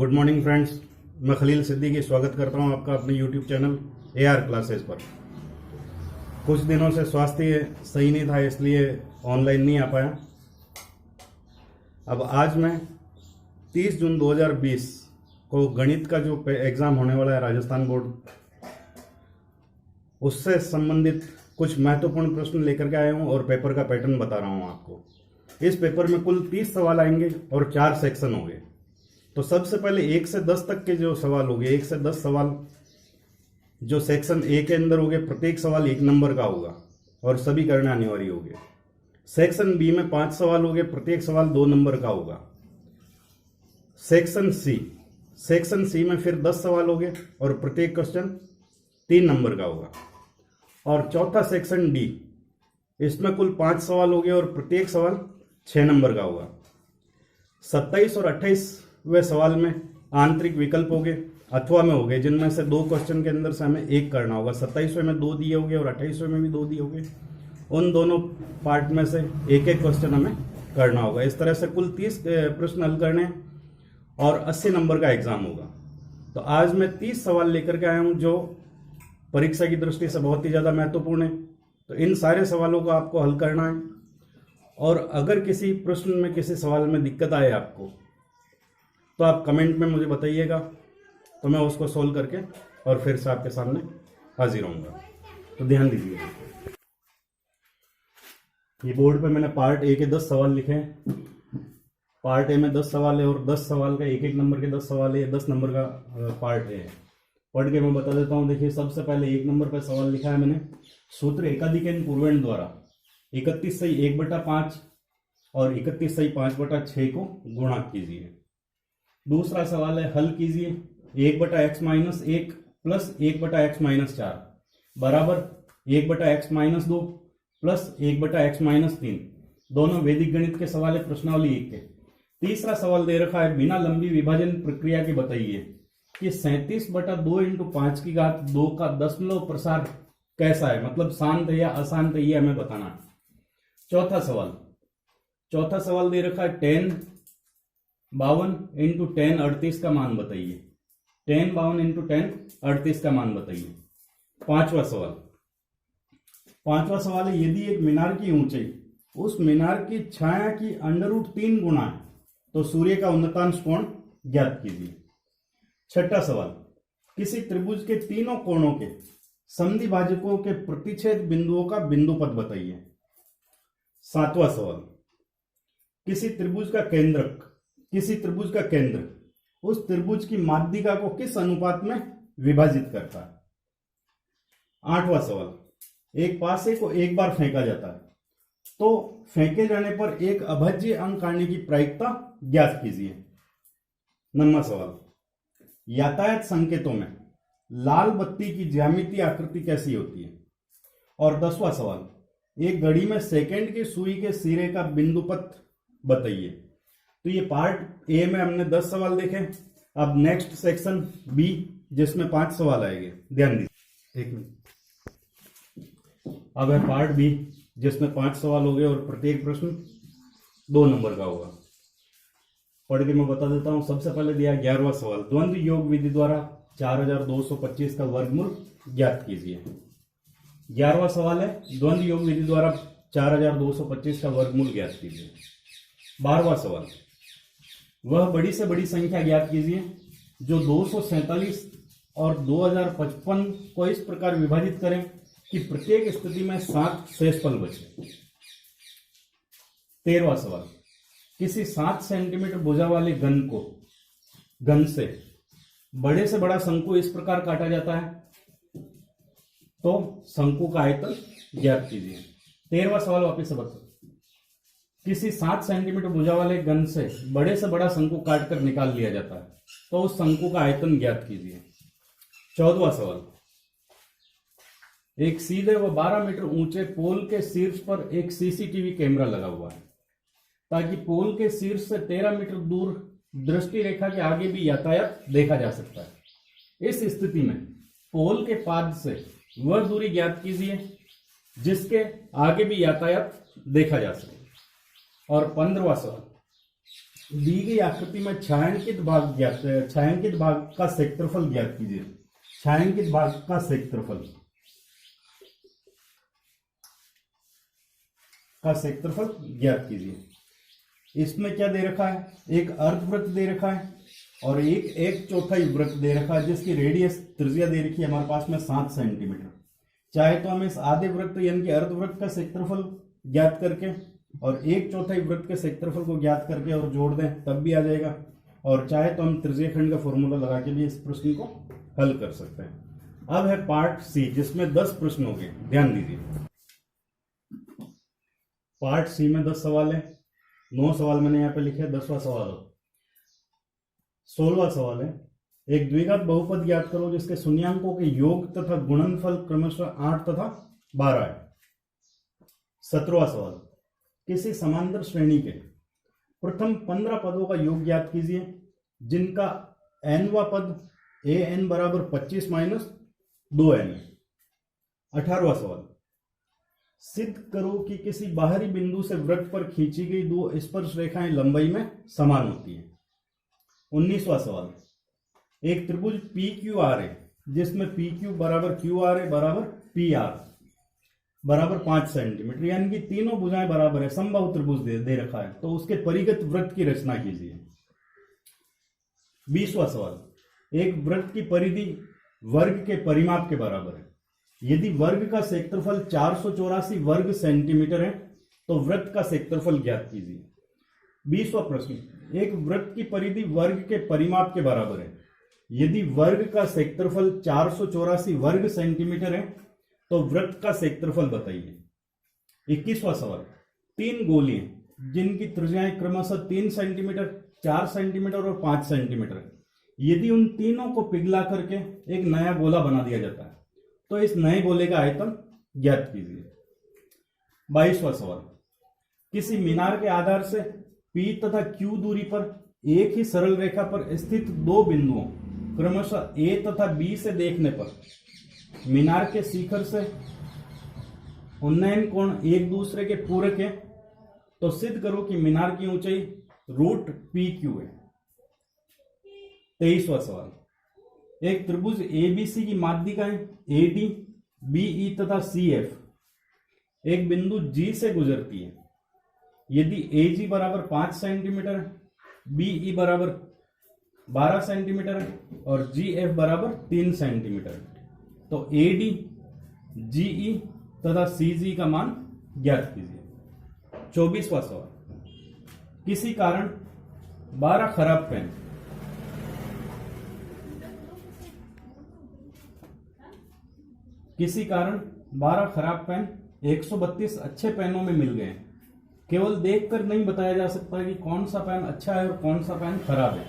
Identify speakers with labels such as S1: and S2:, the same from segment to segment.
S1: Good morning friends, मैं खलील सिद्दीकी स्वागत करता हूं आपका अपने यूट्यूब चैनल AR क्लासेस पर। कुछ दिनों से स्वास्थ्य सही नहीं था, इसलिए ऑनलाइन नहीं आ पाया। अब आज मैं 30 जून 2020 को गणित का जो एग्ज़ाम होने वाला है राजस्थान बोर्ड, उससे संबंधित कुछ महत्वपूर्ण प्रश्न लेकर के आया हूं और पेपर का पैटर्न बता रहा हूं आपको। इस पेपर में कुल 30 सवाल आएंगे और 4 सेक्शन होंगे। तो सबसे पहले 1 से 10 तक के जो सवाल होंगे, 1 से 10 सवाल जो सेक्शन ए के अंदर होंगे, प्रत्येक सवाल 1 नंबर का होगा और सभी करना अनिवार्य होंगे। सेक्शन बी में 5 सवाल होंगे, प्रत्येक सवाल 2 नंबर का होगा। सेक्शन सी में फिर 10 सवाल होंगे और प्रत्येक क्वेश्चन 3 नंबर का होगा। और चौथा सेक्शन डी, इसमें कुल 5 सवाल होंगे और प्रत्येक सवाल 6 नंबर का होगा। 27 और 28वें सवाल में आंतरिक विकल्प होंगे अथवा में होंगे, जिनमें से 2 क्वेश्चन के अंदर से हमें एक करना होगा। 27वें में 2 दिए होंगे और 28वें में भी 2 दिए होंगे। उन दोनों पार्ट में से एक एक क्वेश्चन हमें करना होगा। इस तरह से कुल 30 प्रश्न हल करने और 80 नंबर का एग्जाम होगा। तो आज मैं 30 सवाल लेकर के आया हूं जो परीक्षा की दृष्टि से बहुत ही ज़्यादा महत्वपूर्ण है। तो इन सारे सवालों को आपको हल करना है और अगर किसी प्रश्न में, किसी सवाल में दिक्कत आए आपको, तो आप कमेंट में मुझे बताइएगा, तो मैं उसको सोल्व करके और फिर से आपके सामने हाजिर होऊंगा। तो ध्यान दीजिएगा, ये बोर्ड पे मैंने पार्ट ए के 10 सवाल लिखे हैं। पार्ट ए में 10 सवाल है और 10 सवाल का एक नंबर के 10 सवाल है। 10 नंबर का पार्ट ए है। पढ़ के मैं बता देता हूँ। देखिए, सबसे पहले 1 नंबर पर सवाल लिखा है मैंने, सूत्र एकाधिकन पूर्वेण द्वारा 31 सही 1/5 और 31 सही 5/6 को गुणा कीजिए। दूसरा सवाल है, हल कीजिए 1/x-1 प्लस 1/x-4 बराबर 1/x-2 प्लस 1/x-3। दोनों वैदिक गणित के सवाल है, प्रश्नावली 1 के। तीसरा सवाल दे रखा है, बिना लंबी विभाजन प्रक्रिया की बताइए कि 37/2 × 5 की घात 2 का दशमलव प्रसार कैसा है, मतलब शांत है या अशांत है, ये हमें बताना है। चौथा सवाल दे रखा है, 10 52 × 10 38 का मान बताइए। 10 52 × 10 38 का मान बताइए। पांचवा सवाल है, यदि एक मीनार की ऊंचाई उस मीनार की छाया की √3 गुना है तो सूर्य का उन्नतांश कोण ज्ञात कीजिए। छठा सवाल, किसी त्रिभुज के तीनों कोणों के संधिभाजकों के प्रतिच्छेद बिंदुओं का बिंदुपथ बताइए। सातवां सवाल, किसी त्रिभुज का केंद्र उस त्रिभुज की माध्यिका को किस अनुपात में विभाजित करता है। आठवां सवाल, एक पासे को एक बार फेंका जाता है तो फेंके जाने पर एक अभाज्य अंक काटने की प्रायिकता ज्ञात कीजिए। 9वां सवाल, यातायात संकेतों में लाल बत्ती की ज्यामितीय आकृति कैसी होती है। और 10वां सवाल, एक घड़ी में सेकंड की सुई के सिरे का बिंदुपथ बताइए। तो ये पार्ट ए में हमने 10 सवाल देखे। अब नेक्स्ट सेक्शन बी, जिसमें 5 सवाल आएंगे। ध्यान दीजिए, 1 मिनट। अब है पार्ट बी, जिसमें 5 सवाल हो गए और प्रत्येक प्रश्न 2 नंबर का होगा। पढ़ के मैं बता देता हूं। सबसे पहले दिया 11वां सवाल, द्वंद्व योग विधि द्वारा 4225 का वर्गमूल ज्ञात कीजिए। 11वां सवाल है, द्वंद्व योग विधि द्वारा 4225 का वर्गमूल ज्ञात कीजिए। 12वां सवाल, वह बड़ी से बड़ी संख्या ज्ञात कीजिए जो 247 और 2055 को इस प्रकार विभाजित करें कि प्रत्येक स्थिति में 7 शेषफल बचे। 13वां सवाल, किसी 7 सेंटीमीटर भुजा वाले घन से बड़ा शंकु इस प्रकार काटा जाता है तो शंकु का आयतन ज्ञात कीजिए। 13वां सवाल वापिस से बता, किसी 7 सेंटीमीटर भुजा वाले घन से बड़ा शंकु काटकर निकाल लिया जाता है तो उस शंकु का आयतन ज्ञात कीजिए। 14वां सवाल, एक सीधे व 12 मीटर ऊंचे पोल के शीर्ष पर एक सीसीटीवी कैमरा लगा हुआ है ताकि पोल के शीर्ष से 13 मीटर दूर दृष्टि रेखा के आगे भी यातायात देखा जा सकता है। इस स्थिति में पोल के पाद से वह दूरी ज्ञात कीजिए जिसके आगे भी यातायात देखा जा सके। और 15वां सवाल, दी गई आकृति में छायांकित भाग का क्षेत्रफल ज्ञात कीजिए। छायांकित भाग का क्षेत्रफल ज्ञात कीजिए। इसमें क्या दे रखा है, एक अर्धवृत्त दे रखा है और एक चौथाई वृत्त दे रखा है जिसकी रेडियस त्रिज्या दे रखी है हमारे पास में 7 सेंटीमीटर। चाहे तो हम इस आधे वृत्त यानी कि अर्धवृत्त का क्षेत्रफल ज्ञात करके और एक चौथाई वृत्त के क्षेत्रफल को ज्ञात करके और जोड़ दें तब भी आ जाएगा, और चाहे तो हम त्रिज्यखंड का फॉर्मूला लगा के भी इस प्रश्न को हल कर सकते हैं। अब है पार्ट सी जिसमें 10 प्रश्न हो गए, ध्यान दीजिए। पार्ट सी में 10 सवाल है, 9 सवाल मैंने यहाँ पे लिखे, 10वां सवाल 16वां सवाल है, एक द्विघात बहुपद ज्ञात करो जिसके शून्यांकों के योग तथा गुणनफल क्रमशः 8 तथा 12 है। 17वां सवाल, किसी समांतर श्रेणी के प्रथम 15 पदों का योग ज्ञात कीजिए जिनका nवां पद an बराबर 25 माइनस 2n है। 18वां सवाल, सिद्ध करो कि किसी बाहरी बिंदु से वृत्त पर खींची गई दो स्पर्श रेखाएं लंबाई में समान होती हैं। 19वां सवाल, एक त्रिभुज PQR है जिसमें PQ बराबर QRA बराबर PR बराबर 5 सेंटीमीटर, यानी कि तीनों भुजाएं बराबर है, समबाहु त्रिभुज दे रखा है, तो उसके परिगत वृत्त की रचना कीजिए। 20वां सवाल, एक वृत्त की परिधि वर्ग के परिमाप के बराबर है। यदि वर्ग का क्षेत्रफल 484 वर्ग सेंटीमीटर है तो वृत्त का क्षेत्रफल ज्ञात कीजिए। 20वां प्रश्न, एक वृत्त की परिधि वर्ग के परिमाप के बराबर है। यदि वर्ग का क्षेत्रफल 484 वर्ग सेंटीमीटर है तो वृत्त का क्षेत्रफल बताइए। 21वां सवाल, 3 गोलियां जिनकी त्रिज्याएं क्रमशः 3 सेंटीमीटर, 4 सेंटीमीटर और 5 सेंटीमीटर है, यदि उन तीनों को पिघला करके एक नया गोला बना दिया जाता है तो इस नए गोले का आयतन ज्ञात कीजिए। 22वां सवाल, किसी मीनार के आधार से P तथा Q दूरी पर एक ही सरल रेखा पर स्थित दो बिंदुओं क्रमशः A तथा B से देखने पर मीनार के शिखर से उन्नयन कोण एक दूसरे के पूरक है तो सिद्ध करो कि मीनार की ऊंचाई √PQ है। 23वां सवाल, एक त्रिभुज ABC की माध्यिकाएं AD, BE तथा CF एक बिंदु G से गुजरती है। यदि AG बराबर 5 सेंटीमीटर, BE बराबर 12 सेंटीमीटर और GF बराबर 3 सेंटीमीटर, तो AD, GE तथा CG का मान ज्ञात कीजिए। 24वां सवाल, किसी कारण 12 खराब पेन किसी कारण 12 खराब पेन 132 अच्छे पेनों में मिल गए। केवल देखकर नहीं बताया जा सकता कि कौन सा पेन अच्छा है और कौन सा पेन खराब है।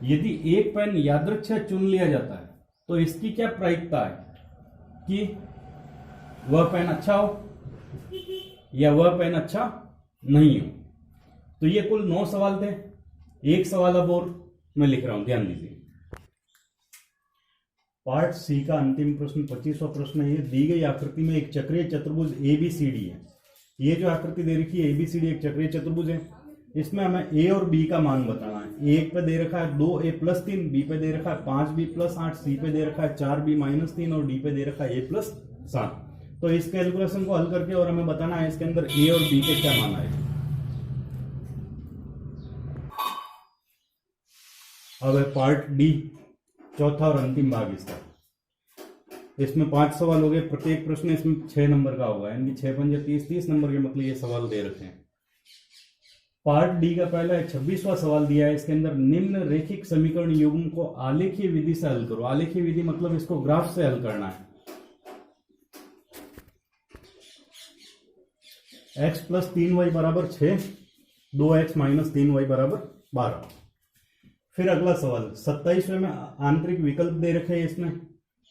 S1: यदि एक पेन यादृच्छिक चुन लिया जाता है तो इसकी क्या प्रायिकता है कि वह पेन अच्छा हो या वह पेन अच्छा नहीं हो। तो ये कुल 9 सवाल थे, एक सवाल अब और मैं लिख रहा हूं, ध्यान दीजिए। पार्ट सी का अंतिम प्रश्न 25वां प्रश्न है। दी गई आकृति में एक चक्रीय चतुर्भुज ABCD है। ये जो आकृति दे रखी है ABCD एक चक्रीय चतुर्भुज है। इसमें हमें A और B का मान बताना है। A पे दे रखा है 2A + 3, B पे दे रखा है 5B + 8, C पे दे रखा है 4B - 3 और D पे दे रखा है A + 7। तो इस कैलकुलेशन को हल करके और हमें बताना है इसके अंदर A और B के क्या मान आए। अब है पार्ट डी, चौथा और अंतिम भाग इसका। इसमें 5 सवाल हो गए, प्रत्येक प्रश्न इसमें 6 नंबर का होगा, यानी 6 पंजे 30 नंबर के मतलब ये सवाल दे रखे हैं। पार्ट डी का पहला है 26वां सवाल दिया है। इसके अंदर निम्न रेखिक समीकरण युग्म को आलेखीय विधि से हल करो। आलेखीय विधि मतलब इसको ग्राफ से हल करना है। x + 3y = 6, 2x - 3y = 12। फिर अगला सवाल 27वें में आंतरिक विकल्प दे रखे हैं इसमें,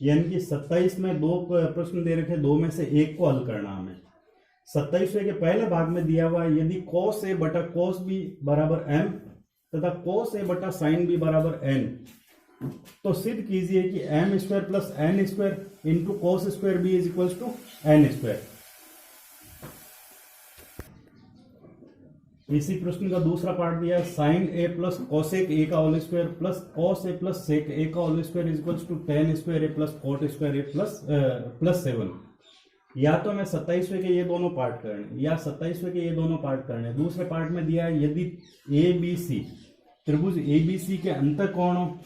S1: यानी कि 27 में 2 प्रश्न दे रखे, 2 में से एक को हल करना हमें। 27वें के पहले भाग में दिया हुआ है यदि cos A बटा cos B बराबर m तथा cos A बटा sin B बराबर n, तो सिद्ध कीजिए कि m² + n² × cos² B = n²। इसी प्रश्न का दूसरा पार्ट दिया है, sine A plus cosec A का whole square plus cos A plus sec A का whole square equals to ten square A plus cot square A plus 7। या तो मैं 27वें के ये दोनों पार्ट करने या 27वें के ये दोनों पार्ट करने। दूसरे पार्ट में दिया है, यदि ए बी सी त्रिभुज ए बी सी के अंतःकोण हो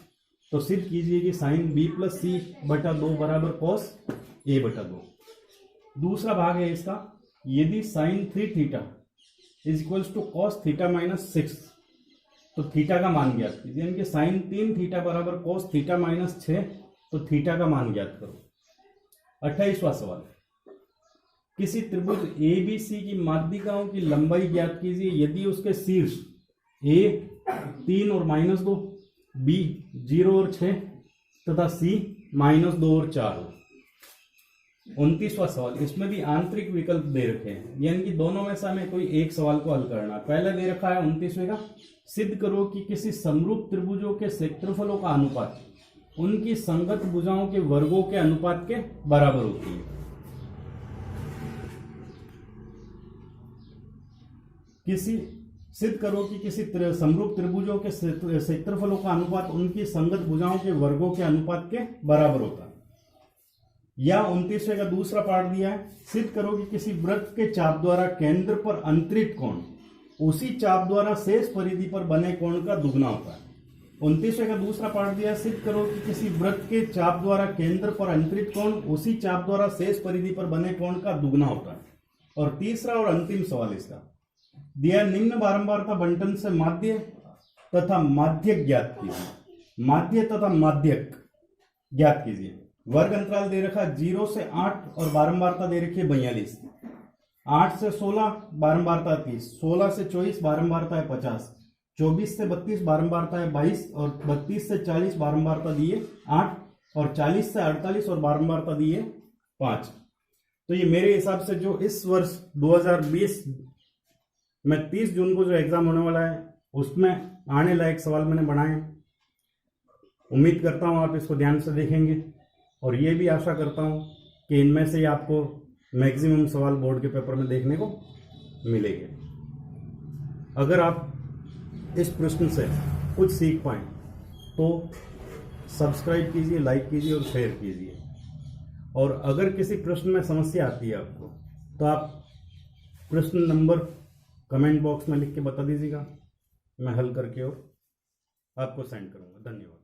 S1: तो सिद्ध कीजिए कि साइन बी प्लस सी बटा 2 बराबर कॉस ए बटा 2। दूसरा भाग है इसका, यदि sine 3 theta is equals to cos theta minus 6 तो थीटा का मान ज्ञात कीजिए, यानी कि साइन 3 थीटा बराबर कॉस थीटा माइनस 6 तो थीटा का मान ज्ञात करो। 28वां सवाल, किसी त्रिभुज ए बी सी की माध्यिकाओं की लंबाई ज्ञात कीजिए यदि उसके शीर्ष ए 3 और -2, बी 0 और 6 तथा सी -2 और 4 हो। 29वां सवाल, इसमें भी आंतरिक विकल्प दे रखे हैं, यानी कि दोनों में से हमें कोई एक सवाल को हल करना। पहले दे रखा है 29वें का, सिद्ध करो कि किसी समरूप त्रिभुजों के क्षेत्रफलों का अनुपात उनकी संगत भुजाओं के वर्गों के अनुपात के बराबर होती है। सिद्ध करो कि किसी समरूप त्रिभुजों के क्षेत्रफलों का अनुपात उनकी संगत भुजाओं के वर्गों के अनुपात के बराबर होता है। या 29वें का दूसरा पार्ट दिया है, सिद्ध करो कि किसी वृत्त के चाप द्वारा केंद्र पर अंतरित कोण उसी चाप द्वारा शेष परिधि पर बने कोण का दुगना होता है। 29वें का दूसरा पार्ट दिया है, सिद्ध करो कि किसी वृत्त के चाप द्वारा केंद्र पर अंतरित कोण उसी चाप द्वारा शेष परिधि पर बने कोण का दुगना होता है। और तीसरा और अंतिम सवाल इसका दिया, निम्न बारंबारता बंटन से माध्य तथा माध्यक ज्ञात कीजिए। माध्य तथा माध्यक ज्ञात कीजिए। वर्ग अंतराल दे रखा 0 से 8 और बारंबारता दे रखी है 42। 8 से 16 बारंबारता 30, 16 से 24 बारंबारता है 50, 24 से 32 बारंबारता है 22 और 32 से 40 बारंबारता दी है 8 और 40 से 48 और बारंबारता दी है 5। तो ये मेरे हिसाब से जो इस वर्ष 2020 में 30 जून को जो एग्जाम होने वाला है उसमें आने लायक सवाल मैंने बनाए। उम्मीद करता हूं आप इसको ध्यान से देखेंगे और ये भी आशा करता हूं कि इनमें से आपको मैक्सिमम सवाल बोर्ड के पेपर में देखने को मिलेंगे। अगर आप इस प्रश्न से कुछ सीख पाए तो सब्सक्राइब कीजिए, लाइक कीजिए और शेयर कीजिए। और अगर किसी प्रश्न में समस्या आती है आपको तो आप प्रश्न नंबर कमेंट बॉक्स में लिख के बता दीजिएगा, मैं हल करके और आपको सेंड करूंगा। धन्यवाद।